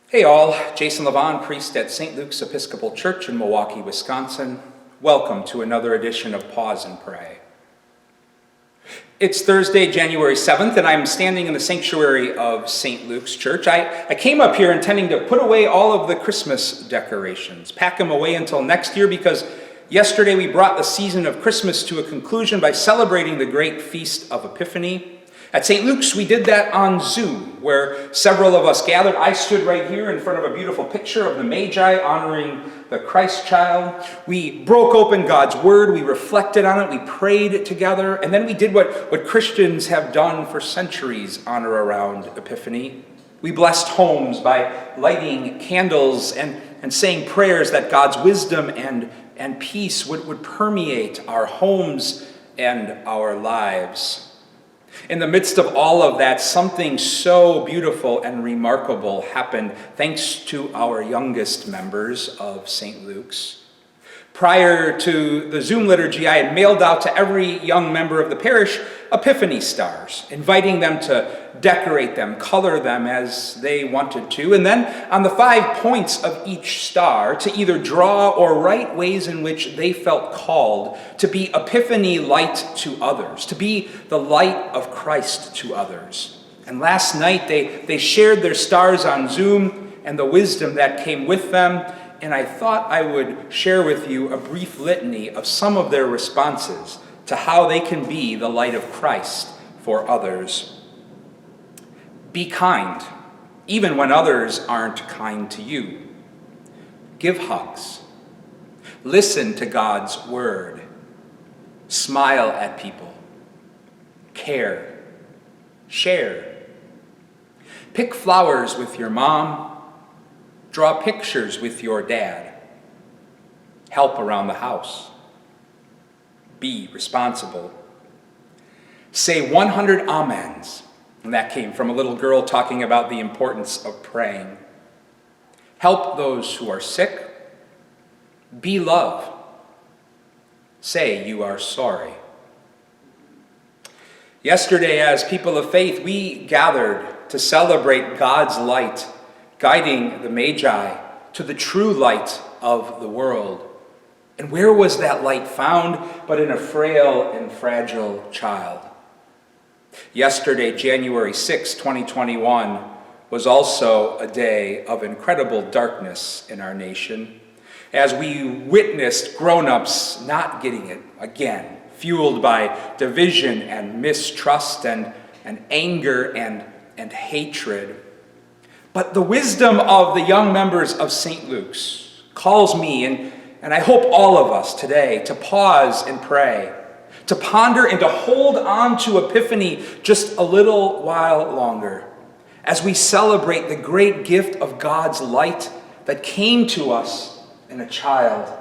Hey all, Jason Levon, priest at St. Luke's Episcopal Church in Milwaukee, Wisconsin. Welcome to another edition of Pause and Pray. It's Thursday, January 7th, and I'm standing in the sanctuary of St. Luke's Church. I came up here intending to put away all of the Christmas decorations, pack them away until next year, because yesterday we brought the season of Christmas to a conclusion by celebrating the great feast of Epiphany. At St. Luke's, we did that on Zoom, where several of us gathered. I stood right here in front of a beautiful picture of the Magi honoring the Christ child. We broke open God's Word, we reflected on it, we prayed together, and then we did what Christians have done for centuries on or around Epiphany. We blessed homes by lighting candles and saying prayers that God's wisdom and peace would permeate our homes and our lives. In the midst of all of that, something so beautiful and remarkable happened thanks to our youngest members of St. Luke's. Prior to the Zoom liturgy, I had mailed out to every young member of the parish Epiphany stars, inviting them to decorate them, color them as they wanted to, and then on the 5 points of each star to either draw or write ways in which they felt called to be Epiphany light to others, to be the light of Christ to others. And last night they shared their stars on Zoom and the wisdom that came with them, and I thought I would share with you a brief litany of some of their responses to how they can be the light of Christ for others. Be kind, even when others aren't kind to you. Give hugs. Listen to God's word. Smile at people. Care. Share. Pick flowers with your mom. Draw pictures with your dad. Help around the house. Be responsible. Say 100 amens. And that came from a little girl talking about the importance of praying. Help those who are sick. Be love. Say you are sorry. Yesterday, as people of faith, we gathered to celebrate God's light, guiding the Magi to the true light of the world. And where was that light found but in a frail and fragile child? Yesterday, January 6, 2021, was also a day of incredible darkness in our nation, as we witnessed grown-ups not getting it again, fueled by division and mistrust and anger and hatred. But the wisdom of the young members of St. Luke's calls me, and I hope all of us today, to pause and pray, to ponder and to hold on to Epiphany just a little while longer as we celebrate the great gift of God's light that came to us in a child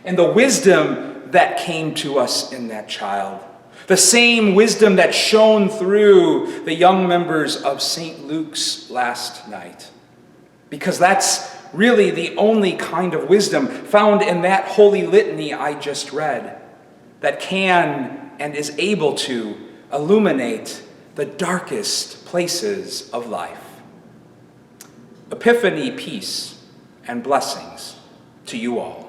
and the wisdom that came to us in that child. The same wisdom that shone through the young members of St. Luke's last night. Because that's really the only kind of wisdom found in that holy litany I just read that can and is able to illuminate the darkest places of life. Epiphany, peace, and blessings to you all.